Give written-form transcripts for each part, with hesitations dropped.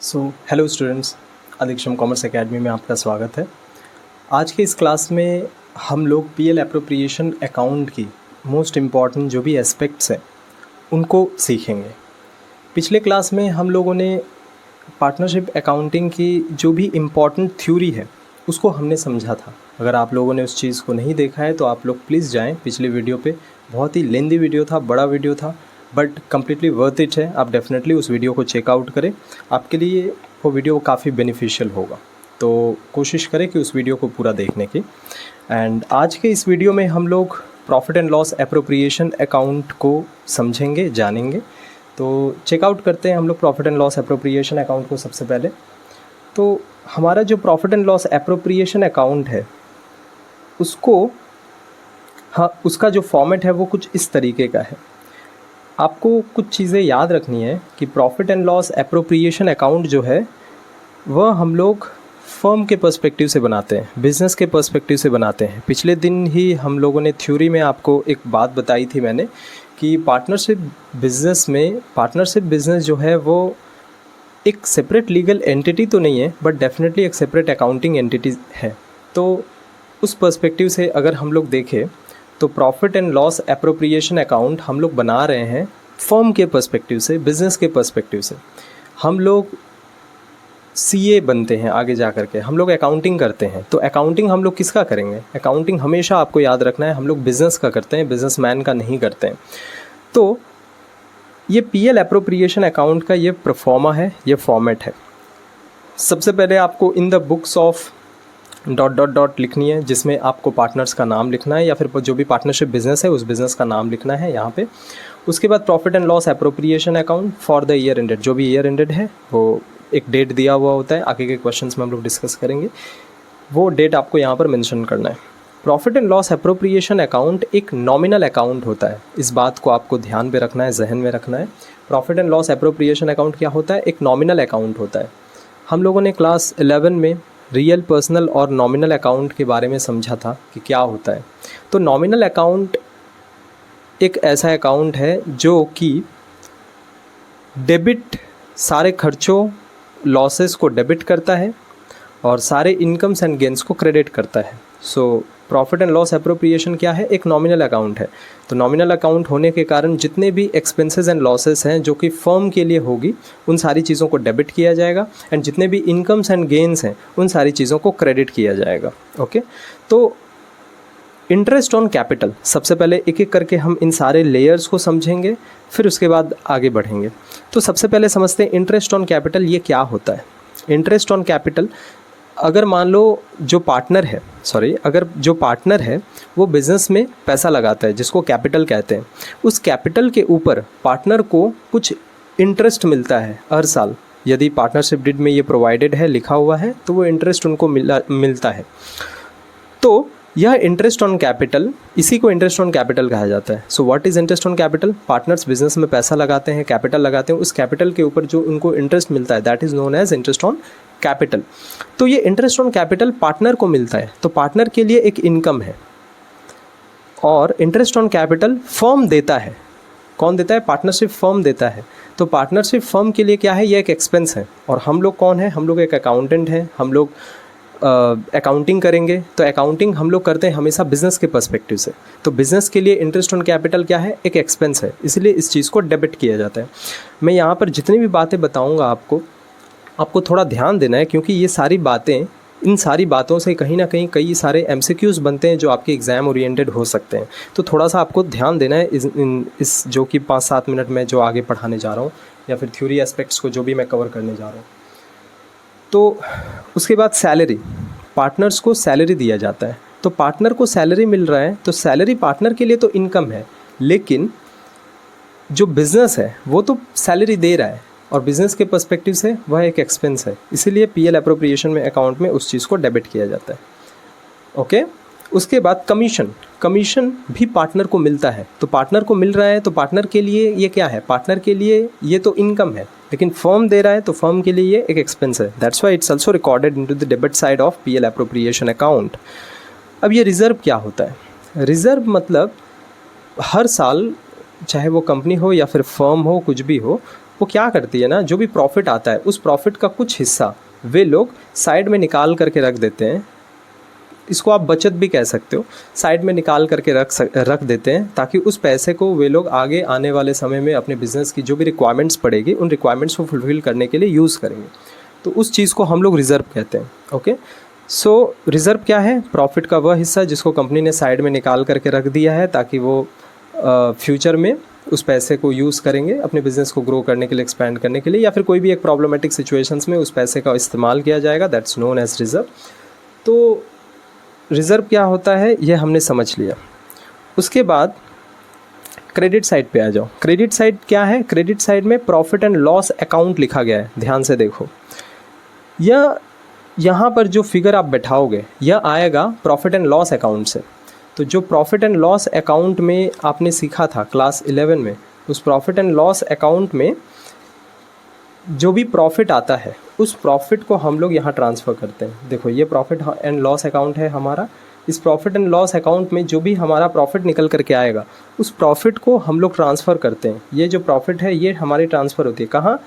Hello students, अधिकशम commerce academy में आपका स्वागत है। आज के इस क्लास में हम लोग पीएल एप्रोप्रिएशन अकाउंट की मोस्ट इम्पॉर्टेंट जो भी एस्पेक्ट्स हैं उनको सीखेंगे। पिछले क्लास में हम लोगों ने पार्टनरशिप अकाउंटिंग की जो भी इम्पॉर्टेंट थ्योरी है उसको हमने समझा था। अगर आप लोगों ने उस चीज़ को नहीं देखा है तो आप लोग प्लीज़ जाएँ पिछले वीडियो पे। बहुत ही लेंदी वीडियो था, बड़ा वीडियो था, बट कम्प्लीटली वर्थ इट है। आप डेफिनेटली उस वीडियो को चेकआउट करें, आपके लिए वो वीडियो काफ़ी बेनिफिशियल होगा। तो कोशिश करें कि उस वीडियो को पूरा देखने की। एंड आज के इस वीडियो में हम लोग profit and loss appropriation account को समझेंगे, जानेंगे। तो चेकआउट करते हैं हम लोग profit and loss appropriation account को। सबसे पहले तो हमारा जो profit and loss appropriation account है उसका जो फॉर्मेट है वो कुछ इस तरीके का है। आपको कुछ चीज़ें याद रखनी है कि profit and loss appropriation account जो है वह हम लोग फर्म के पर्सपेक्टिव से बनाते हैं, बिज़नेस के पर्सपेक्टिव से बनाते हैं। पिछले दिन ही हम लोगों ने थ्योरी में आपको एक बात बताई थी मैंने कि पार्टनरशिप बिज़नेस जो है वो एक सेपरेट लीगल एंटिटी तो नहीं है, बट डेफिनेटली एक सेपरेट अकाउंटिंग एंटिटी है। तो उस पर्सपेक्टिव से अगर हम लोग देखें तो profit and loss appropriation account हम लोग बना रहे हैं फर्म के पर्सपेक्टिव से, बिज़नेस के पर्सपेक्टिव से। हम लोग सीए बनते हैं, आगे जा कर के हम लोग अकाउंटिंग करते हैं। तो अकाउंटिंग हम लोग किसका करेंगे? अकाउंटिंग हमेशा आपको याद रखना है हम लोग बिज़नेस का करते हैं, बिजनेसमैन का नहीं करते हैं। तो ये पीएल एप्रोप्रिएशन अकाउंट का ये प्रोफॉर्मा है, ये फॉर्मेट है। सबसे पहले आपको इन द बुक्स ऑफ ... लिखनी है, जिसमें आपको पार्टनर्स का नाम लिखना है या फिर जो भी पार्टनरशिप बिज़नेस है उस बिज़नेस का नाम लिखना है यहाँ पे। उसके बाद profit and loss appropriation account for the year ended, जो भी ईयर एंडेड है वो एक डेट दिया हुआ होता है। आगे के क्वेश्चंस में हम लोग डिस्कस करेंगे, वो डेट आपको यहाँ पर मेंशन करना है। Profit and loss appropriation account एक नॉमिनल अकाउंट होता है, इस बात को आपको ध्यान में रखना है, जहन में रखना है। Profit and loss appropriation account क्या होता है? एक नॉमिनल अकाउंट होता है। हम लोगों ने क्लास 11 में रियल, पर्सनल और नॉमिनल अकाउंट के बारे में समझा था कि क्या होता है। तो नॉमिनल अकाउंट एक ऐसा अकाउंट है जो कि डेबिट, सारे खर्चों, लॉसेस को डेबिट करता है और सारे इनकम्स एंड गेन्स को क्रेडिट करता है। So profit and loss appropriation क्या है? एक नॉमिनल अकाउंट है। तो नॉमिनल अकाउंट होने के कारण जितने भी एक्सपेंसेस एंड लॉसेस हैं जो कि फर्म के लिए होगी उन सारी चीज़ों को डेबिट किया जाएगा, एंड जितने भी इनकम्स एंड गेन्स हैं उन सारी चीज़ों को क्रेडिट किया जाएगा। ओके, तो इंटरेस्ट ऑन कैपिटल, सबसे पहले एक एक करके हम इन सारे लेयर्स को समझेंगे, फिर उसके बाद आगे बढ़ेंगे। तो सबसे पहले समझते हैं इंटरेस्ट ऑन कैपिटल ये क्या होता है। इंटरेस्ट ऑन कैपिटल, अगर मान लो अगर जो पार्टनर है वो बिज़नेस में पैसा लगाता है जिसको कैपिटल कहते हैं, उस कैपिटल के ऊपर पार्टनर को कुछ इंटरेस्ट मिलता है हर साल। यदि पार्टनरशिप डीड में ये प्रोवाइडेड है, लिखा हुआ है, तो वो इंटरेस्ट उनको मिलता है। तो यह इंटरेस्ट ऑन कैपिटल, इसी को इंटरेस्ट ऑन कैपिटल कहा जाता है। So what is interest on capital? Partners business में पैसा लगाते हैं, कैपिटल लगाते हैं, उस कैपिटल के ऊपर जो उनको इंटरेस्ट मिलता है that is known as interest on capital. तो ये इंटरेस्ट ऑन कैपिटल पार्टनर को मिलता है, तो पार्टनर के लिए एक इनकम है। और इंटरेस्ट ऑन कैपिटल फर्म देता है। कौन देता है? पार्टनरशिप फर्म देता है। तो पार्टनरशिप फर्म के लिए क्या है? ये एक एक्सपेंस है। और हम लोग कौन है? हम लोग एक अकाउंटेंट हैं, हम लोग अकाउंटिंग करेंगे। तो अकाउंटिंग हम लोग करते हैं हमेशा बिज़नेस के पर्सपेक्टिव से। तो बिज़नेस के लिए इंटरेस्ट ऑन कैपिटल क्या है? एक एक्सपेंस है, इसलिए इस चीज़ को डेबिट किया जाता है। मैं यहाँ पर जितनी भी बातें बताऊँगा आपको थोड़ा ध्यान देना है, क्योंकि ये सारी बातें, इन सारी बातों से कहीं ना कहीं कई सारे MCQs बनते हैं जो आपके एग्ज़ाम ओरिएंटेड हो सकते हैं। तो थोड़ा सा आपको ध्यान देना है इस जो कि 5-7 मिनट में जो आगे पढ़ाने जा रहा हूँ, या फिर थ्योरी एस्पेक्ट्स को जो भी मैं कवर करने जा रहा हूँ। तो उसके बाद सैलरी, पार्टनर्स को सैलरी दिया जाता है। तो पार्टनर को सैलरी मिल रहा है, तो सैलरी पार्टनर के लिए तो इनकम है, लेकिन जो बिज़नेस है वो तो सैलरी दे रहा है और बिज़नेस के पर्सपेक्टिव से वह एक एक्सपेंस है। इसीलिए पीएल एप्रोप्रिएशन में अकाउंट में उस चीज़ को डेबिट किया जाता है। ओके, उसके बाद कमीशन भी पार्टनर को मिलता है। तो पार्टनर को मिल रहा है, तो पार्टनर के लिए ये क्या है? पार्टनर के लिए ये तो इनकम है, लेकिन फर्म दे रहा है तो फर्म के लिए ये एक एक्सपेंस है। That's why it's also recorded into the debit side of PL appropriation account. अब ये रिजर्व क्या होता है? रिजर्व मतलब हर साल, चाहे वो कंपनी हो या फिर फर्म हो, कुछ भी हो, वो क्या करती है ना, जो भी प्रॉफिट आता है उस प्रॉफिट का कुछ हिस्सा वे लोग साइड में निकाल करके रख देते हैं। इसको आप बचत भी कह सकते हो, साइड में निकाल करके रख देते हैं ताकि उस पैसे को वे लोग आगे आने वाले समय में अपने बिज़नेस की जो भी रिक्वायरमेंट्स पड़ेगी उन रिक्वायरमेंट्स को फुलफ़िल करने के लिए यूज़ करेंगे। तो उस चीज़ को हम लोग रिज़र्व कहते हैं। ओके, सो रिज़र्व क्या है? प्रॉफिट का वह हिस्सा जिसको कंपनी ने साइड में निकाल करके रख दिया है ताकि वो फ्यूचर में उस पैसे को यूज़ करेंगे अपने बिज़नेस को ग्रो करने के लिए, एक्सपैंड करने के लिए, या फिर कोई भी एक प्रॉब्लमेटिक सिचुएशंस में उस पैसे का इस्तेमाल किया जाएगा। That's known as reserve. तो रिज़र्व क्या होता है ये हमने समझ लिया। उसके बाद क्रेडिट साइड पे आ जाओ। क्रेडिट साइड क्या है? क्रेडिट साइड में प्रॉफिट एंड लॉस अकाउंट लिखा गया है, ध्यान से देखो। यह यहाँ पर जो फिगर आप बैठाओगे यह आएगा प्रॉफिट एंड लॉस अकाउंट से। तो जो प्रॉफिट एंड लॉस अकाउंट में आपने सीखा था क्लास 11 में, उस प्रॉफिट एंड लॉस अकाउंट में जो भी प्रॉफिट आता है उस प्रॉफिट को हम लोग यहाँ ट्रांसफ़र करते हैं। देखो ये प्रॉफिट एंड लॉस अकाउंट है हमारा। इस प्रॉफिट एंड लॉस अकाउंट में जो भी हमारा प्रॉफिट निकल करके आएगा उस प्रॉफिट को हम लोग ट्रांसफ़र करते हैं। ये जो प्रॉफिट है ये हमारी ट्रांसफ़र होती है कहाँ?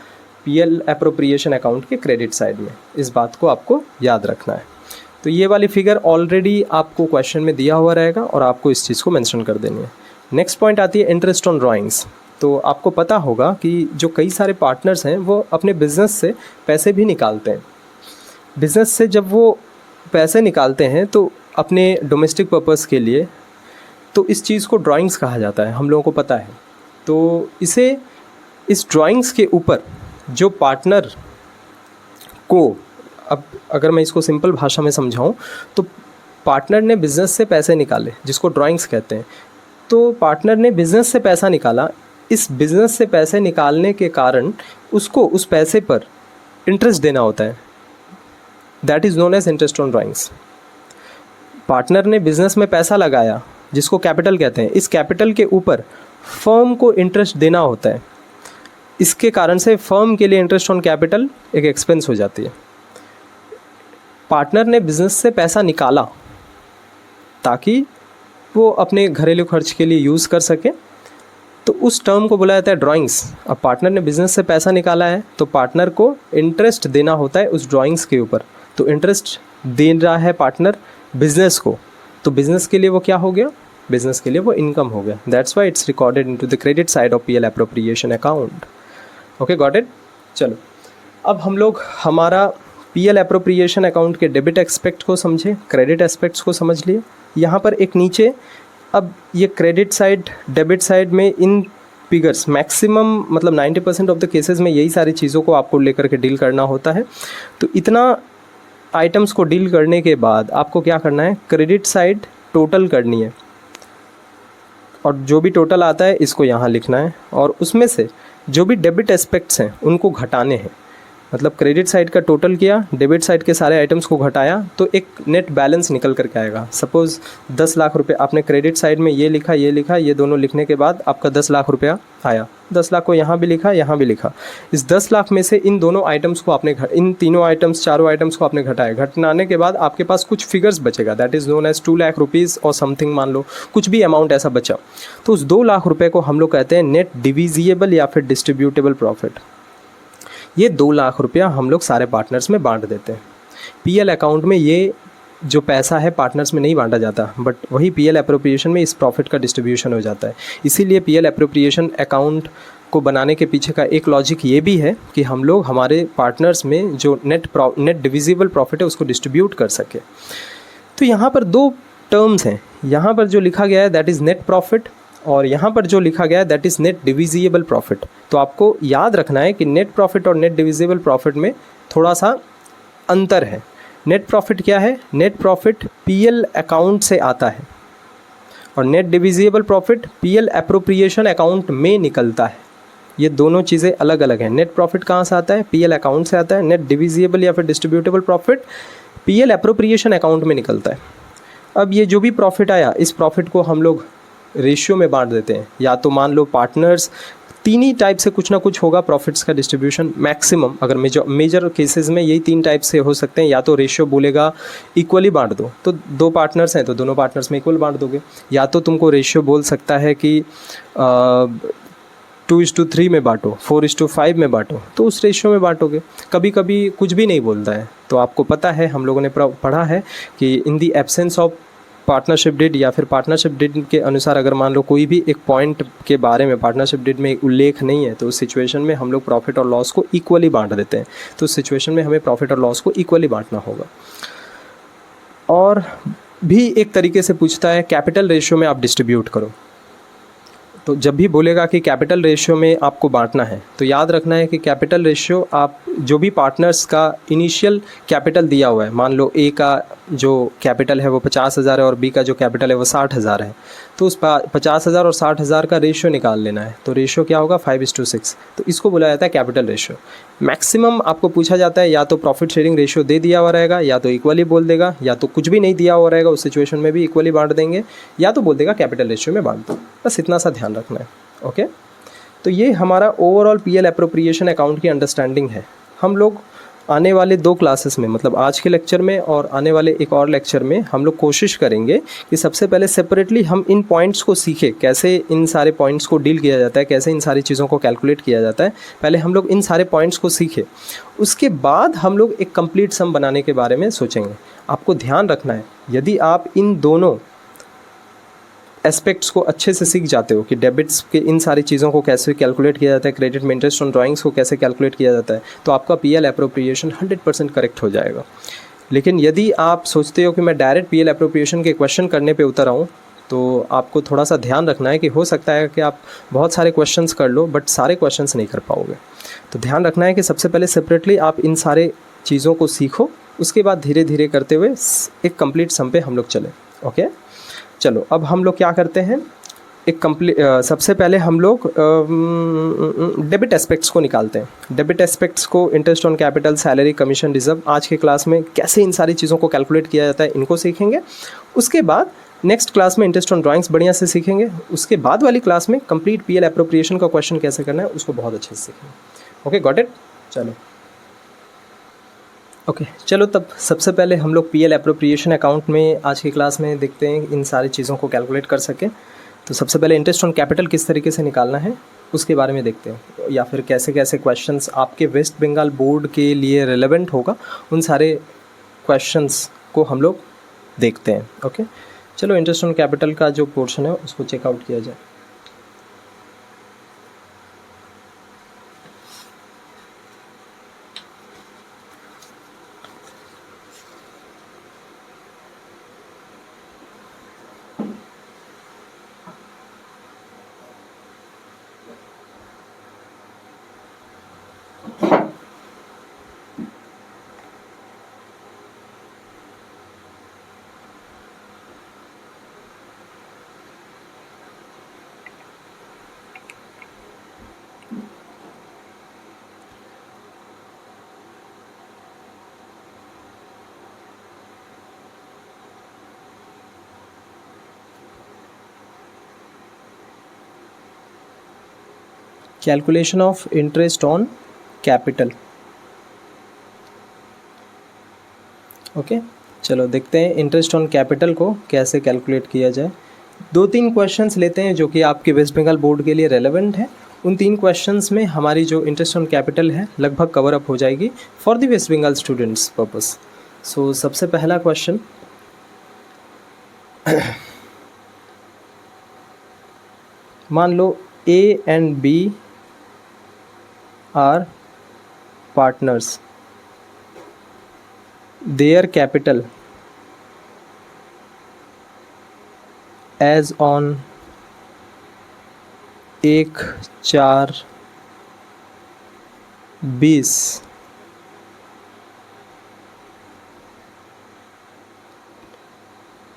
पीएल एप्रोप्रिएशन अकाउंट के क्रेडिट साइड में। इस बात को आपको याद रखना है। तो ये वाली फिगर ऑलरेडी आपको क्वेश्चन में दिया हुआ रहेगा और आपको इस चीज़ को मेंशन कर देनी है। नेक्स्ट पॉइंट आती है इंटरेस्ट ऑन ड्राइंग्स। तो आपको पता होगा कि जो कई सारे पार्टनर्स हैं वो अपने बिज़नेस से पैसे भी निकालते हैं। बिज़नेस से जब वो पैसे निकालते हैं तो अपने डोमेस्टिक पर्पस के लिए, तो इस चीज़ को ड्राइंग्स कहा जाता है, हम लोगों को पता है। तो इस ड्राइंग्स के ऊपर जो पार्टनर को, अब अगर मैं इसको सिंपल भाषा में समझाऊं तो पार्टनर ने बिज़नेस से पैसे निकाले जिसको ड्राइंग्स कहते हैं। तो पार्टनर ने बिज़नेस से पैसा निकाला, इस बिज़नेस से पैसे निकालने के कारण उसको उस पैसे पर इंटरेस्ट देना होता है। That is known as interest on drawings. Partner ने बिज़नेस में पैसा लगाया जिसको कैपिटल कहते हैं, इस कैपिटल के ऊपर फर्म को इंटरेस्ट देना होता है। इसके कारण से फर्म के लिए इंटरेस्ट ऑन कैपिटल एक एक्सपेंस हो जाती है। पार्टनर ने बिज़नेस से पैसा निकाला ताकि वो अपने घरेलू खर्च के लिए यूज़ कर सके, तो उस टर्म को बोला जाता है ड्राइंग्स। अब पार्टनर ने बिज़नेस से पैसा निकाला है तो पार्टनर को इंटरेस्ट देना होता है उस ड्राइंग्स के ऊपर। तो इंटरेस्ट दे रहा है पार्टनर बिज़नेस को, तो बिज़नेस के लिए वो क्या हो गया? बिज़नेस के लिए वो इनकम हो गया। That's why it's recorded into the credit side of PL appropriation account. Okay, got it? चलो अब हम लोग हमारा पीएल एप्रोप्रिएशन अकाउंट के डेबिट एस्पेक्ट को समझे, क्रेडिट एस्पेक्ट्स को समझ लिए। यहाँ पर एक नीचे, अब ये क्रेडिट साइड डेबिट साइड में इन फिगर्स मैक्सिमम मतलब 90% ऑफ द केसेस में यही सारी चीज़ों को आपको लेकर के डील करना होता है। तो इतना आइटम्स को डील करने के बाद आपको क्या करना है? क्रेडिट साइड टोटल करनी है और जो भी टोटल आता है इसको यहाँ लिखना है और उसमें से जो भी डेबिट एस्पेक्ट्स हैं उनको घटाने हैं। मतलब क्रेडिट साइड का टोटल किया, डेबिट साइड के सारे आइटम्स को घटाया तो एक नेट बैलेंस निकल करके आएगा। सपोज़ 10 लाख रुपए आपने क्रेडिट साइड में ये लिखा, ये दोनों लिखने के बाद आपका 10 लाख रुपया आया। 10 लाख को यहाँ भी लिखा, यहाँ भी लिखा। इस 10 लाख में से इन दोनों आइटम्स को आपने इन तीनों आइटम्स, चारों आइटम्स को आपने घटाया। घटाने के बाद आपके पास कुछ फिगर्स बचेगा, that is known as 2 lakh rupees और समथिंग, मान लो कुछ भी अमाउंट ऐसा बचा। तो उस 2 लाख रुपये को हम लोग कहते हैं नेट डिविजिएबल या फिर डिस्ट्रीब्यूटेबल प्रॉफिट। ये 2 लाख रुपया हम लोग सारे पार्टनर्स में बांट देते हैं। पीएल अकाउंट में ये जो पैसा है पार्टनर्स में नहीं बांटा जाता, बट वही पीएल एप्रोप्रिएशन में इस प्रॉफिट का डिस्ट्रीब्यूशन हो जाता है। इसीलिए पीएल एप्रोप्रिएशन अकाउंट को बनाने के पीछे का एक लॉजिक ये भी है कि हम लोग हमारे पार्टनर्स में जो नेट डिविजिबल प्रॉफिट है उसको डिस्ट्रीब्यूट कर सके। तो यहाँ पर 2 टर्म्स हैं, यहाँ पर जो लिखा गया है दैट इज़ नेट प्रॉफिट और यहाँ पर जो लिखा गया है that is net divisible profit. तो आपको याद रखना है कि नेट प्रॉफिट और नेट डिविजिएबल प्रॉफिट में थोड़ा सा अंतर है। नेट प्रॉफिट क्या है? नेट प्रॉफिट पीएल अकाउंट से आता है और net divisible profit PL appropriation account में निकलता है। ये दोनों चीज़ें अलग अलग हैं। नेट प्रॉफिट कहाँ से आता है? पीएल अकाउंट से आता है। नेट डिविजिएबल या फिर distributable profit PL appropriation account में निकलता है। अब ये जो भी प्रॉफिट आया इस प्रॉफिट को हम लोग रेशियो में बांट देते हैं। या तो मान लो पार्टनर्स, 3 ही टाइप से कुछ ना कुछ होगा प्रॉफिट्स का डिस्ट्रीब्यूशन मैक्सिमम। अगर मेजर केसेस में यही 3 टाइप से हो सकते हैं। या तो रेशियो बोलेगा इक्वली बांट दो, तो 2 पार्टनर्स हैं तो दोनों पार्टनर्स में इक्वल बांट दोगे। या तो तुमको रेशियो बोल सकता है कि 2:3 में बांटो, 4:5 में बांटो, तो उस रेशियो में बांटोगे। कभी कभी कुछ भी नहीं बोलता है, तो आपको पता है, हम लोगों ने पढ़ा है कि in the absence of partnership deed या फिर पार्टनरशिप डिड के अनुसार अगर मान लो कोई भी एक पॉइंट के बारे में पार्टनरशिप डिड में उल्लेख नहीं है, तो उस सिचुएशन में हम लोग प्रॉफिट और लॉस को इक्वली बांट देते हैं। तो उस सिचुएशन में हमें प्रॉफिट और लॉस को इक्वली बांटना होगा। और भी एक तरीके से पूछता है कैपिटल रेशियो में आप डिस्ट्रीब्यूट करो। तो जब भी बोलेगा कि कैपिटल रेशियो में आपको बांटना है, तो याद रखना है कि कैपिटल रेशियो आप जो भी पार्टनर्स का इनिशियल कैपिटल दिया हुआ है, मान लो ए का जो कैपिटल है वो 50,000 है और बी का जो कैपिटल है वो 60,000 है, तो उस 50,000 और 60,000 का रेशियो निकाल लेना है। तो रेशियो क्या होगा? 5:6। तो इसको बोला जाता है कैपिटल रेशियो। मैक्सिमम आपको पूछा जाता है या तो प्रॉफिट शेयरिंग रेशियो दे दिया हुआ रहेगा, या तो इक्वली बोल देगा, या तो कुछ भी नहीं दिया हुआ रहेगा, उस सिचुएशन में भी इक्वली बांट देंगे, या तो बोल देगा कैपिटल रेशियो में बांट दो। बस इतना सा ध्यान रखना है। ओके, तो ये हमारा ओवरऑल पीएल एप्रोप्रिएशन अकाउंट की अंडरस्टैंडिंग है। हम लोग आने वाले 2 क्लासेस में, मतलब आज के लेक्चर में और आने वाले एक और लेक्चर में, हम लोग कोशिश करेंगे कि सबसे पहले सेपरेटली हम इन पॉइंट्स को सीखें, कैसे इन सारे पॉइंट्स को डील किया जाता है, कैसे इन सारी चीज़ों को कैलकुलेट किया जाता है। पहले हम लोग इन सारे पॉइंट्स को सीखें, उसके बाद हम लोग एक कंप्लीट सम बनाने के बारे में सोचेंगे। आपको ध्यान रखना है, यदि आप इन दोनों एस्पेक्ट्स को अच्छे से सीख जाते हो कि डेबिट्स के इन सारी चीज़ों को कैसे कैलकुलेट किया जाता है, क्रेडिट में इंटरेस्ट ऑन ड्राइंग्स को कैसे कैलकुलेट किया जाता है, तो आपका पीएल एप्रोप्रिएशन 100% करेक्ट हो जाएगा। लेकिन यदि आप सोचते हो कि मैं डायरेक्ट पीएल एप्रोप्रिएशन के क्वेश्चन करने पे उतर आऊँ, तो आपको थोड़ा सा ध्यान रखना है कि हो सकता है कि आप बहुत सारे क्वेश्चंस कर लो बट सारे क्वेश्चंस नहीं कर पाओगे। तो ध्यान रखना है कि सबसे पहले सेपरेटली आप इन सारे चीज़ों को सीखो, उसके बाद धीरे धीरे करते हुए एक कंप्लीट सम पे हम लोग चले। ओके, चलो अब हम लोग क्या करते हैं, एक सबसे पहले हम लोग डेबिट एस्पेक्ट्स को निकालते हैं। डेबिट एस्पेक्ट्स को interest on capital, salary, commission, reserve, आज के क्लास में कैसे इन सारी चीज़ों को कैलकुलेट किया जाता है इनको सीखेंगे। उसके बाद नेक्स्ट क्लास में इंटरेस्ट ऑन ड्राइंग्स बढ़िया से सीखेंगे। उसके बाद वाली क्लास में कंप्लीट पीएल एप्रोप्रिएशन का क्वेश्चन कैसे करना है उसको बहुत अच्छे से सीखेंगे। Okay, got it. चलो ओके, चलो तब सबसे पहले हम लोग पीएल एप्रोप्रिएशन अकाउंट में आज की क्लास में देखते हैं इन सारी चीज़ों को कैलकुलेट कर सकें। तो सबसे पहले इंटरेस्ट ऑन कैपिटल किस तरीके से निकालना है उसके बारे में देखते हैं, या फिर कैसे कैसे क्वेश्चंस आपके वेस्ट बंगाल बोर्ड के लिए रिलेवेंट होगा, उन सारे क्वेश्चंस को हम लोग देखते हैं। ओके, चलो इंटरेस्ट ऑन कैपिटल का जो पोर्शन है उसको चेकआउट किया जाए। Calculation of interest on capital. Okay, चलो देखते हैं इंटरेस्ट ऑन कैपिटल को कैसे कैलकुलेट किया जाए। 2-3 क्वेश्चंस लेते हैं जो कि आपके वेस्ट बंगाल बोर्ड के लिए रेलेवेंट है। उन 3 क्वेश्चंस में हमारी जो इंटरेस्ट ऑन कैपिटल है लगभग कवर अप हो जाएगी for the West Bengal students purpose. So सबसे पहला क्वेश्चन, मान लो A and B are partners, their capital as on 1/4/20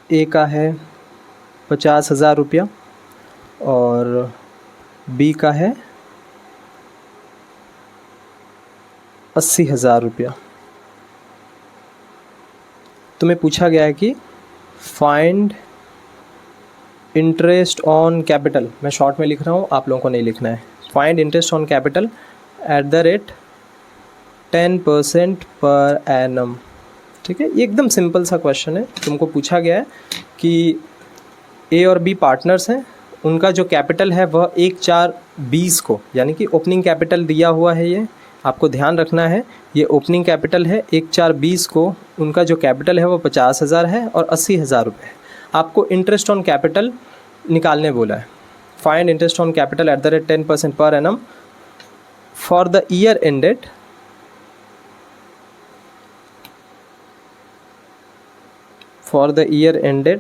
A का है 50,000 रुपया और B का है 80,000 रुपया। तुम्हें पूछा गया है कि फाइंड इंटरेस्ट ऑन कैपिटल, मैं शॉर्ट में लिख रहा हूँ, आप लोगों को नहीं लिखना है। Find interest on capital at the rate 10% per annum. ठीक है, ये एकदम सिंपल सा क्वेश्चन है। तुमको पूछा गया है कि A और B पार्टनर्स हैं, उनका जो कैपिटल है वह 1/4 20 को, यानी कि ओपनिंग कैपिटल दिया हुआ है, ये आपको ध्यान रखना है, ये ओपनिंग कैपिटल है। 1/4/20 को उनका जो कैपिटल है वो 50,000 है और 80,000 रुपये है। आपको इंटरेस्ट ऑन कैपिटल निकालने बोला है। Find interest on capital at the rate 10% per annum for the year ended for the year ended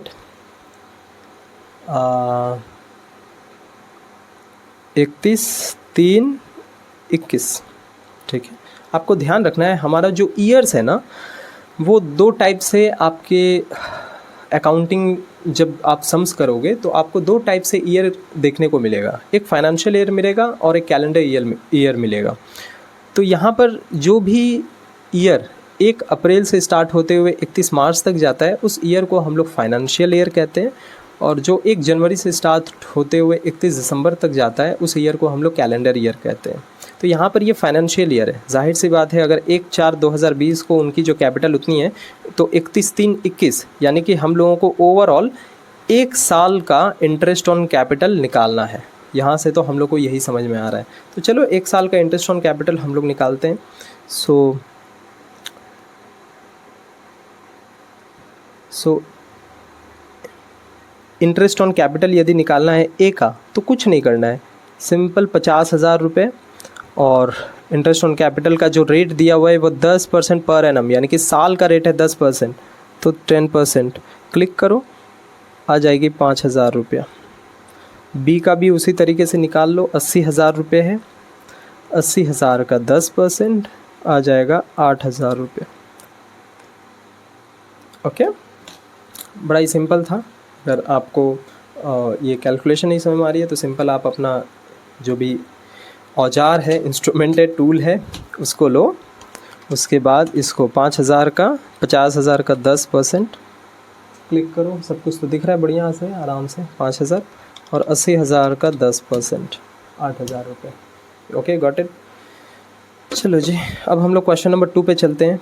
31/3/21। ठीक है, आपको ध्यान रखना है हमारा जो ईयर्स है ना, वो 2 टाइप से आपके अकाउंटिंग जब आप सम्स करोगे तो आपको 2 टाइप से ईयर देखने को मिलेगा, एक फाइनेंशियल ईयर मिलेगा और एक कैलेंडर ईयर मिलेगा। तो यहाँ पर जो भी ईयर 1 अप्रैल से स्टार्ट होते हुए 31 मार्च तक जाता है, उस ईयर को हम लोग फाइनेंशियल ईयर कहते हैं, और जो 1 जनवरी से स्टार्ट होते हुए 31 दिसंबर तक जाता है, उस ईयर को हम लोग कैलेंडर ईयर कहते हैं। तो यहाँ पर ये फाइनेंशियल ईयर है। जाहिर सी बात है, अगर 1/4/2020 को उनकी जो कैपिटल उतनी है तो 31/3/21, यानी कि हम लोगों को ओवरऑल 1 साल का इंटरेस्ट ऑन कैपिटल निकालना है। यहाँ से तो हम लोग को यही समझ में आ रहा है। तो चलो 1 साल का इंटरेस्ट ऑन कैपिटल हम लोग निकालते हैं। सो इंटरेस्ट ऑन कैपिटल यदि निकालना है ए का, तो कुछ नहीं करना है, सिंपल 50,000 रुपये, और इंटरेस्ट ऑन कैपिटल का जो रेट दिया हुआ है वो 10% पर एनम, यानी कि साल का रेट है 10%, तो 10% क्लिक करो, आ जाएगी 5,000 रुपया। बी का भी उसी तरीके से निकाल लो, 80,000 रुपये है, 80,000 का 10% आ जाएगा 8,000 रुपये। ओके, बड़ा ही सिंपल था। अगर आपको ये कैलकुलेशन नहीं समझ में आ रही है तो सिंपल आप अपना जो भी औजार है, इंस्ट्रूमेंट है, टूल है, उसको लो, उसके बाद इसको 5,000 का 50,000 का 10% क्लिक करो। सब कुछ तो दिख रहा है बढ़िया से, आराम से। 5,000 और 80,000 का 10% 8,000 रुपये। Okay, got it. चलो जी, अब हम लोग क्वेश्चन नंबर 2 पे चलते हैं।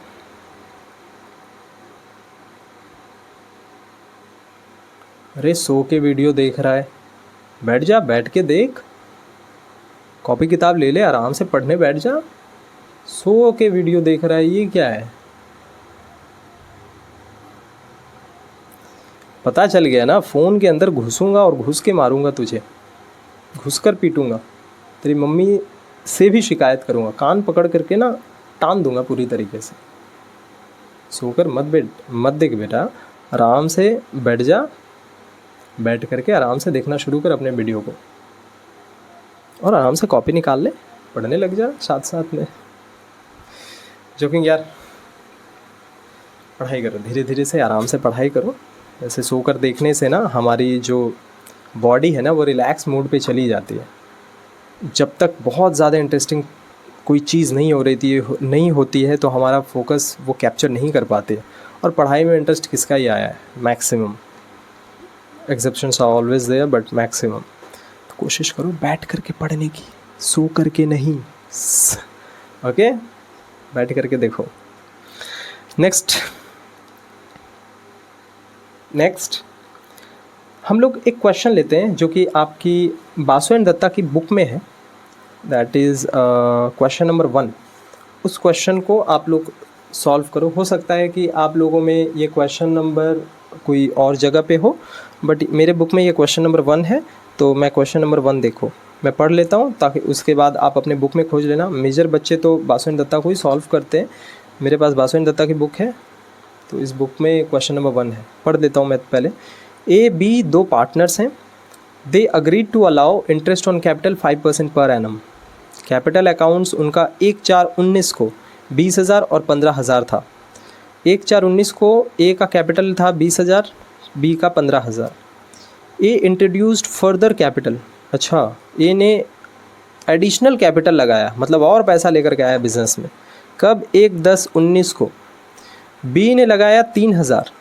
अरे सो के वीडियो देख रहा है, बैठ जा, बैठ के देख, कॉपी किताब ले ले, आराम से पढ़ने बैठ जा। सो के वीडियो देख रहा है, ये क्या है? पता चल गया ना, फ़ोन के अंदर घुसूंगा और घुस के मारूंगा तुझे, घुस कर पीटूंगा, तेरी मम्मी से भी शिकायत करूंगा, कान पकड़ करके ना टान दूंगा पूरी तरीके से। सोकर मत देख बेटा, आराम से बैठ जा, बैठ करके आराम से देखना शुरू कर अपने वीडियो को, और आराम से कॉपी निकाल ले, पढ़ने लग जा साथ साथ में। जोकिंग यार, पढ़ाई करो, धीरे धीरे से आराम से पढ़ाई करो। ऐसे सोकर देखने से ना हमारी जो बॉडी है ना वो रिलैक्स मोड पे चली जाती है। जब तक बहुत ज़्यादा इंटरेस्टिंग कोई चीज़ नहीं होती है तो हमारा फोकस वो कैप्चर नहीं कर पाते, और पढ़ाई में इंटरेस्ट किसका ही आया है? Maximum, exceptions are always there but maximum. तो कोशिश करो बैठ करके पढ़ने की, सो करके नहीं। ओके, बैठ करके देखो। नेक्स्ट हम लोग एक क्वेश्चन लेते हैं जो कि आपकी बासु एंड दत्ता की बुक में है, दैट इज़ क्वेश्चन नंबर 1। उस क्वेश्चन को आप लोग सॉल्व करो। हो सकता है कि आप लोगों में ये क्वेश्चन नंबर कोई और जगह पे हो, बट मेरे बुक में ये क्वेश्चन नंबर 1 है, तो मैं क्वेश्चन नंबर 1 देखो, मैं पढ़ लेता हूँ ताकि उसके बाद आप अपने बुक में खोज लेना। मेजर बच्चे तो बासु एंड दत्ता को ही सॉल्व करते हैं। मेरे पास बासु एंड दत्ता की बुक है, तो इस बुक में क्वेश्चन नंबर 1 है। पढ़ देता हूँ मैं पहले। ए बी 2 पार्टनर्स हैं। They agreed to allow interest on capital 5% per annum. Capital accounts उनका 1/4/19 को 20,000 और 15,000 था। 1/4/19 को ए का कैपिटल था 20,000, बी का 15,000। ए इंट्रोड्यूस्ड फर्दर कैपिटल। अच्छा, ए ने एडिशनल कैपिटल लगाया, मतलब और पैसा लेकर के आया बिजनेस में। कब? 1/10/19 को। बी ने लगाया 3,000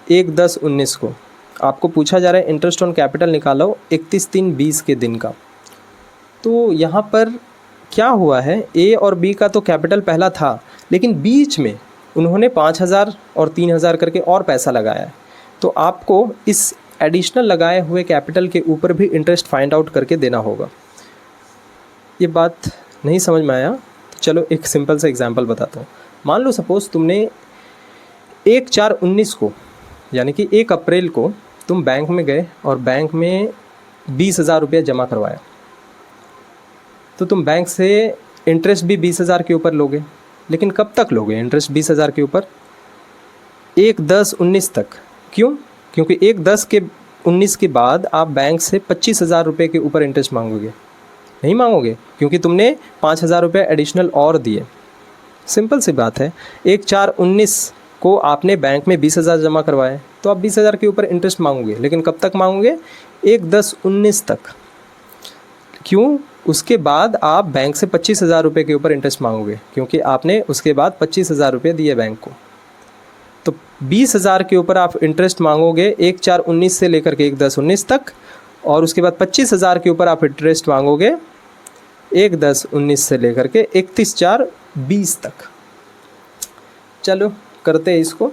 1/10/19 को। आपको पूछा जा रहा है इंटरेस्ट ऑन कैपिटल निकालो 31/3/20 के दिन का। तो यहाँ पर क्या हुआ है, ए और बी का तो कैपिटल पहला था, लेकिन बीच में उन्होंने 5,000 और 3,000 करके और पैसा लगाया है। तो आपको इस एडिशनल लगाए हुए कैपिटल के ऊपर भी इंटरेस्ट फाइंड आउट करके देना होगा। ये बात नहीं समझ में आया तो चलो एक सिंपल सा एग्जांपल बताता हूँ। मान लो सपोज़ तुमने 1/4/19 को यानी कि 1 अप्रैल को तुम बैंक में गए और बैंक में 20,000 रुपये जमा करवाया, तो तुम बैंक से इंटरेस्ट भी 20,000 के ऊपर लोगे, लेकिन कब तक लोगे इंटरेस्ट 20,000 के ऊपर? 1/10/19 तक। क्यों? क्योंकि 1/10/19 के बाद आप बैंक से 25,000 रुपये के ऊपर इंटरेस्ट मांगोगे? नहीं मांगोगे, क्योंकि तुमने 5,000 रुपये एडिशनल और दिए। सिंपल सी बात है, 1/4/19 को आपने बैंक में 20,000 जमा करवाए तो आप 20,000 के ऊपर इंटरेस्ट मांगोगे, लेकिन कब तक मांगोगे? 1/10/19 तक। क्यों? उसके बाद आप बैंक से 25,000 रुपये के ऊपर इंटरेस्ट मांगोगे, क्योंकि आपने उसके बाद 25,000 रुपये दिए बैंक को। तो 20,000 के ऊपर आप इंटरेस्ट मांगोगे 1/4/19 से लेकर के 1/10/19 तक, और उसके बाद 25,000 के ऊपर आप इंटरेस्ट मांगोगे 1/10/19 से लेकर के 31/4/20 तक। चलो करते हैं इसको।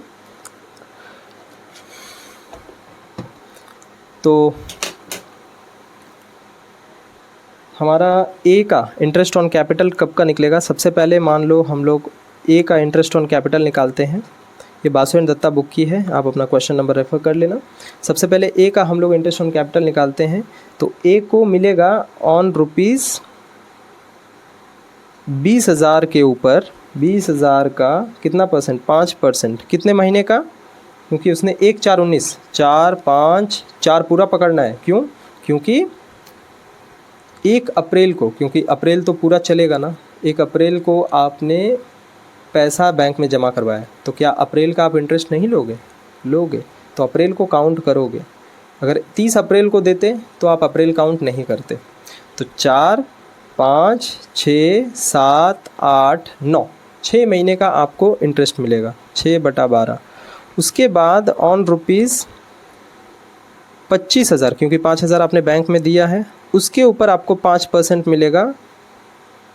तो हमारा ए का इंटरेस्ट ऑन कैपिटल कब का निकलेगा? सबसे पहले मान लो हम लोग ए का इंटरेस्ट ऑन कैपिटल निकालते हैं। ये बासु एंड दत्ता बुक की है, आप अपना क्वेश्चन नंबर रेफर कर लेना। सबसे पहले ए का हम लोग इंटरेस्ट ऑन कैपिटल निकालते हैं, तो ए को मिलेगा ऑन रुपीज़ 20,000 के ऊपर 20,000 का कितना परसेंट? 5%। कितने महीने का? क्योंकि उसने 1/4/19 4 5 4 पूरा पकड़ना है। क्यों? क्योंकि 1 अप्रैल को, क्योंकि अप्रैल तो पूरा चलेगा ना, 1 अप्रैल को आपने पैसा बैंक में जमा करवाया, तो क्या अप्रैल का आप इंटरेस्ट नहीं लोगे? लोगे। तो अप्रैल को काउंट करोगे। अगर 30 अप्रैल को देते तो आप अप्रैल काउंट नहीं करते। तो 4 5 6 7 8 9 6 महीने का आपको इंटरेस्ट मिलेगा, 6/12। उसके बाद ऑन रुपीज़ 25,000, क्योंकि 5,000 आपने बैंक में दिया है, उसके ऊपर आपको 5% मिलेगा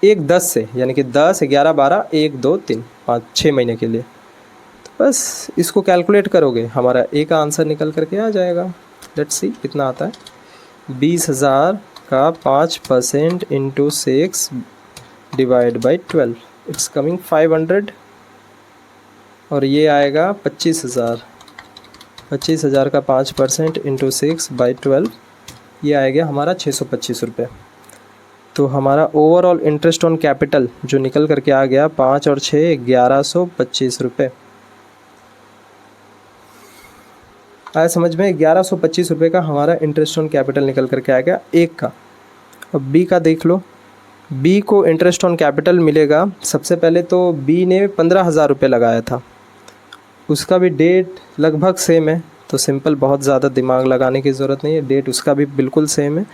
1/10 से, यानी कि 10 11 12 1 2 3 5 6 महीने के लिए। तो बस इसको कैलकुलेट करोगे, हमारा ए का आंसर निकल करके आ जाएगा। लेट्स सी कितना आता है। 20,000 का 5% into 6 divide by 12, it's coming 500, और ये आएगा 25,000। 25,000 का 5% इंटू 6 बाई 12, ये आएगा हमारा 625 रुपये। तो हमारा ओवरऑल इंटरेस्ट ऑन कैपिटल जो निकल करके आ गया 5 और 6 1125 रुपये। आया समझ में? 1125 रुपये का हमारा इंटरेस्ट ऑन कैपिटल निकल करके आ गया एक का। अब बी का देख लो। बी को इंटरेस्ट ऑन कैपिटल मिलेगा, सबसे पहले तो बी ने 15,000 रुपये लगाया था, उसका भी डेट लगभग सेम है, तो सिंपल, बहुत ज़्यादा दिमाग लगाने की ज़रूरत नहीं है, डेट उसका भी बिल्कुल सेम है,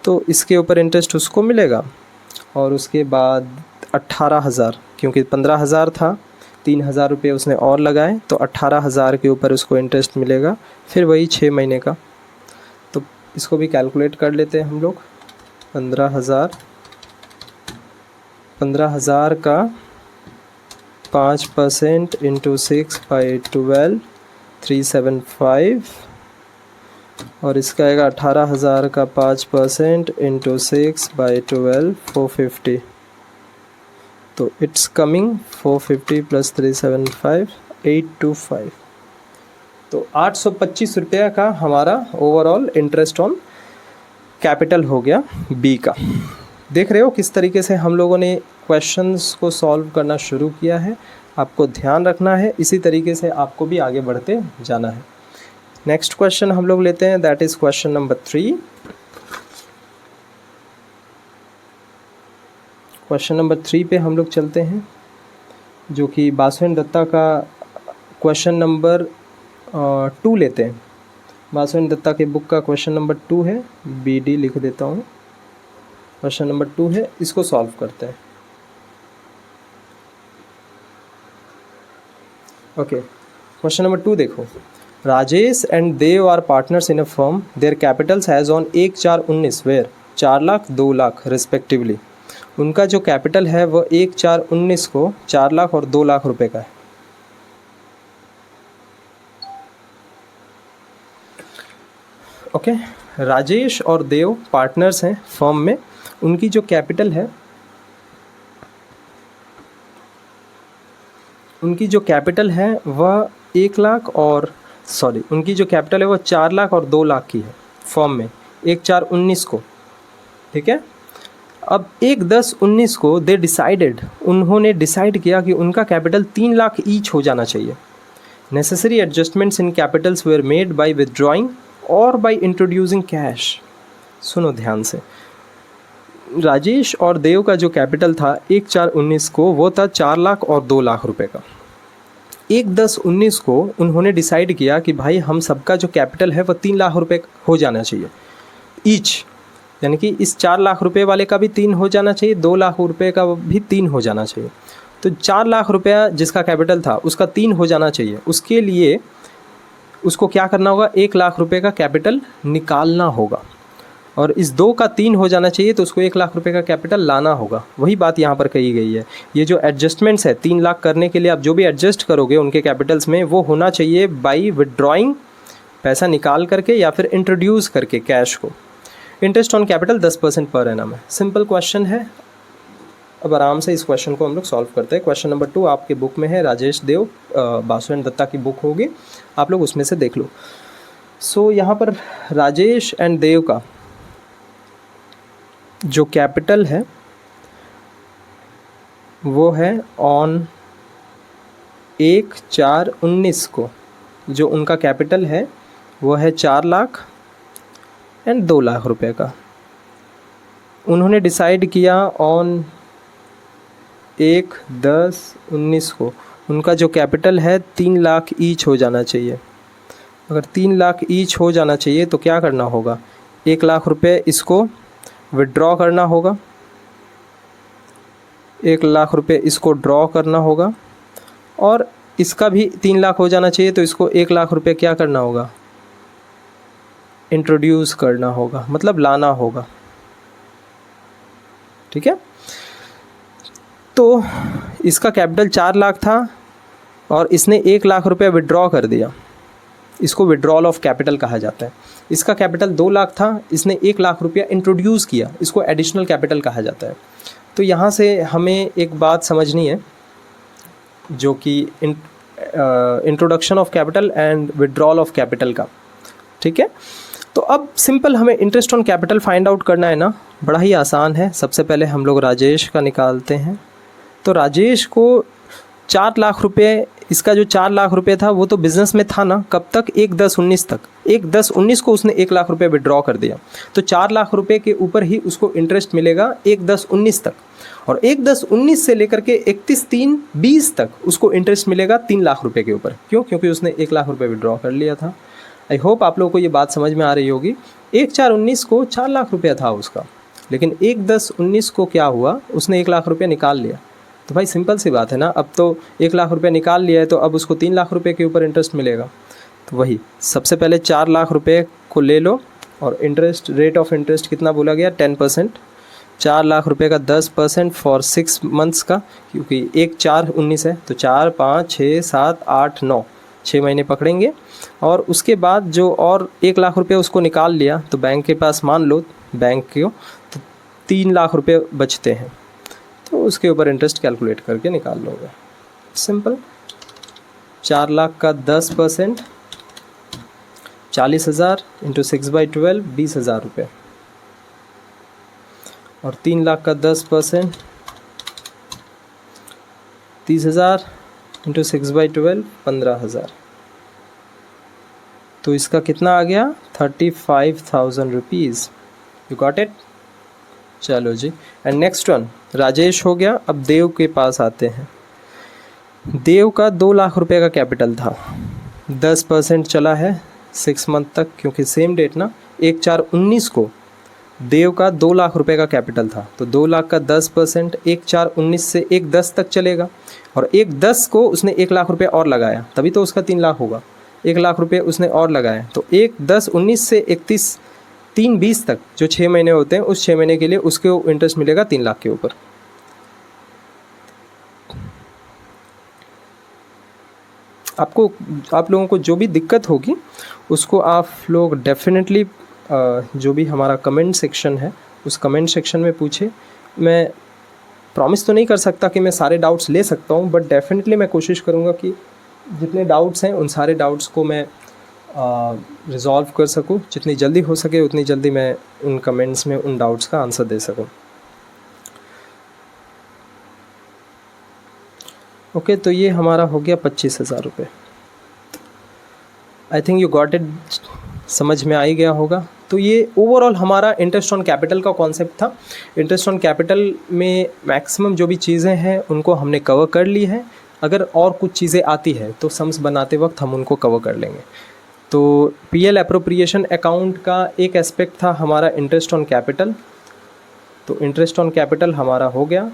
तो इसके ऊपर इंटरेस्ट उसको मिलेगा। और उसके बाद 18,000, क्योंकि 15,000 था, 3,000 रुपये उसने और लगाए, तो 18,000 के ऊपर उसको इंटरेस्ट मिलेगा, फिर वही 6 महीने का। तो इसको भी कैलकुलेट कर लेते हैं हम लोग। 15,000 का 5% इंटू 6/12 375, और इसका आएगा 18,000 का 5% इंटू 6/12 450। तो इट्स कमिंग 450 प्लस 375 825। तो 825 रुपये का हमारा ओवरऑल इंटरेस्ट ऑन कैपिटल हो गया बी का। देख रहे हो किस तरीके से हम लोगों ने क्वेश्चंस को सॉल्व करना शुरू किया है। आपको ध्यान रखना है, इसी तरीके से आपको भी आगे बढ़ते जाना है। नेक्स्ट क्वेश्चन हम लोग लेते हैं, that is question number 3। Question number 3 पे हम लोग चलते हैं, जो कि बासु एंड दत्ता का क्वेश्चन नंबर 2 लेते हैं। बासु एंड दत्ता के बुक का क्वेश्चन नंबर 2 है, BD लिख देता हूँ। क्वेश्चन नंबर 2 है, इसको सॉल्व करते हैं। ओके, क्वेश्चन नंबर 2 देखो। Rajesh and Dev are partners in a firm, their capitals has on 1/4/19 were 4 lakh 2 lakh respectively. उनका जो कैपिटल है वो 1/4/19 को 4 लाख और 2 लाख रुपए का है। ओके, राजेश और देव पार्टनर्स हैं फर्म में, उनकी जो कैपिटल है, उनकी जो कैपिटल है वह 1 लाख और उनकी जो कैपिटल है वह 4 लाख और 2 लाख की है फॉर्म में 1/4/19 को, ठीक है। अब 1/10/19 को उन्होंने डिसाइड किया कि उनका कैपिटल 3 लाख ईच हो जाना चाहिए। Necessary adjustments in Capitals were made by withdrawing और बाय इंट्रोड्यूसिंग कैश। सुनो ध्यान से, राजेश और देव का जो कैपिटल था 1/4/19 को वो था 4 लाख और 2 लाख रुपए का। 1/10/19 को उन्होंने डिसाइड किया कि भाई हम सबका जो कैपिटल है वह 3 लाख रुपए हो जाना चाहिए ईच, यानी कि इस 4 लाख रुपए वाले का भी 3 हो जाना चाहिए, 2 लाख रुपए का भी 3 हो जाना चाहिए। तो 4 लाख रुपया जिसका कैपिटल था उसका 3 हो जाना चाहिए। उसके लिए उसको क्या करना होगा, 1 लाख रुपए का कैपिटल निकालना होगा, और इस 2 का 3 हो जाना चाहिए तो उसको 1 लाख रुपए का कैपिटल लाना होगा। वही बात यहाँ पर कही गई है। ये जो एडजस्टमेंट्स है 3 लाख करने के लिए आप जो भी एडजस्ट करोगे उनके कैपिटल्स में, वो होना चाहिए बाई विदड्रॉइंग, पैसा निकाल करके या फिर इंट्रोड्यूस करके कैश को। Interest on capital 10% per annum है। सिंपल क्वेश्चन है। अब आराम से इस क्वेश्चन को हम लोग सॉल्व करते हैं। क्वेश्चन नंबर 2 आपके बुक में है, राजेश देव बासु एंड दत्ता की बुक होगी, आप लोग उसमें से देख लो। सो यहाँ पर राजेश एंड देव का जो कैपिटल है वो है ऑन 1/4/19 को, जो उनका कैपिटल है वो है 4 लाख एंड 2 लाख रुपए का। उन्होंने डिसाइड किया ऑन 1/10/19 को उनका जो कैपिटल है 3 लाख ईच हो जाना चाहिए। अगर 3 लाख ईच हो जाना चाहिए तो क्या करना होगा, 1 लाख रुपए इसको विड्रॉ करना होगा, 1 लाख रुपए इसको ड्रॉ करना होगा, और इसका भी 3 लाख हो जाना चाहिए तो इसको 1 लाख रुपए क्या करना होगा, इंट्रोड्यूस करना होगा, मतलब लाना होगा, ठीक है। तो इसका कैपिटल 4 लाख था और इसने 1 लाख रुपए विड्रॉ कर दिया, इसको विड्रॉल ऑफ कैपिटल कहा जाता है। इसका कैपिटल 2 लाख था, इसने 1 लाख रुपया इंट्रोड्यूस किया, इसको एडिशनल कैपिटल कहा जाता है। तो यहाँ से हमें एक बात समझनी है जो कि introduction of capital and withdrawal of capital का, ठीक है। तो अब सिंपल हमें interest on capital find out करना है ना, बड़ा ही आसान है। सबसे पहले हम लोग राजेश का निकालते हैं। तो राजेश को 4 लाख रुपए, इसका जो 4 लाख रुपए था वो तो बिज़नेस में था ना, कब तक, 1/10/19 तक। 1/10/19 को उसने 1 लाख रुपए विड्रॉ कर दिया, तो 4 लाख रुपए के ऊपर ही उसको इंटरेस्ट मिलेगा 1/10/19 तक, और 1/10/19 से लेकर के 31/3/20 तक उसको इंटरेस्ट मिलेगा 3 लाख रुपए के ऊपर। क्यों? क्योंकि उसने 1 लाख रुपए विड्रॉ कर लिया था। आई होप आप लोगों को ये बात समझ में आ रही होगी। 1/4/19 को 4 लाख रुपया था उसका, लेकिन 1/10/19 को क्या हुआ, उसने 1 लाख रुपया निकाल लिया। तो भाई सिंपल सी बात है ना, अब तो 1 लाख रुपये निकाल लिया है तो अब उसको 3 लाख रुपए के ऊपर इंटरेस्ट मिलेगा। तो वही सबसे पहले 4 लाख रुपए को ले लो, और इंटरेस्ट, रेट ऑफ इंटरेस्ट कितना बोला गया, 10%। 4 लाख रुपए का 10% फॉर 6 मंथ्स का, क्योंकि 1/4/19 है, तो 4, 5, 6, 7, 8, 9, 6 महीने पकड़ेंगे। और उसके बाद जो और 1 लाख रुपये उसको निकाल लिया, तो बैंक के पास मान लो, बैंक को तो 3 लाख रुपये बचते हैं, तो उसके ऊपर इंटरेस्ट कैलकुलेट करके निकाल लोगे। सिंपल। 4 लाख का 10% 40,000 इंटू 6/12 20,000 रुपये, और 3 लाख का 10% 30,000 इंटू 6/12 15,000। तो इसका कितना आ गया, 35,000 रुपीज़। You got it. चलो जी, एंड नेक्स्ट वन राजेश हो गया। अब देव के पास आते हैं। देव का 2 लाख रुपए का कैपिटल था, 10% चला है 6 मंथ तक, क्योंकि सेम डेट ना 1/4/19 को देव का 2 लाख रुपए का कैपिटल था, तो 2 लाख का 10% 1/4/19 से 1/10 तक चलेगा, और 1/10 को उसने 1 लाख रुपए और लगाया, तभी तो उसका 3 लाख होगा। 1 लाख रुपए उसने और लगाए, तो 1/10/19 से 31/3/20 तक जो 6 महीने होते हैं, उस 6 महीने के लिए उसको इंटरेस्ट मिलेगा 3 लाख के ऊपर। आप लोगों को जो भी दिक्कत होगी उसको आप लोग डेफिनेटली जो भी हमारा कमेंट सेक्शन है उस कमेंट सेक्शन में पूछे। मैं प्रॉमिस तो नहीं कर सकता कि मैं सारे डाउट्स ले सकता हूँ, बट डेफिनेटली मैं कोशिश करूँगा कि जितने डाउट्स हैं उन सारे डाउट्स को मैं रिज़ॉल्व कर सकूँ। जितनी जल्दी हो सके उतनी जल्दी मैं उन कमेंट्स में उन डाउट्स का आंसर दे सकूँ। ओके, तो ये हमारा हो गया 25,000 रुपये। I think you got it, समझ में आ ही गया होगा। तो ये ओवरऑल हमारा इंटरेस्ट ऑन कैपिटल का कॉन्सेप्ट था। इंटरेस्ट ऑन कैपिटल में मैक्सिमम जो भी चीज़ें हैं उनको हमने कवर कर ली है। अगर और कुछ चीज़ें आती है तो सम्स बनाते वक्त हम उनको कवर कर लेंगे। तो पीएल एप्रोप्रिएशन अकाउंट का एक एस्पेक्ट था हमारा इंटरेस्ट ऑन कैपिटल। तो इंटरेस्ट ऑन कैपिटल हमारा हो गया।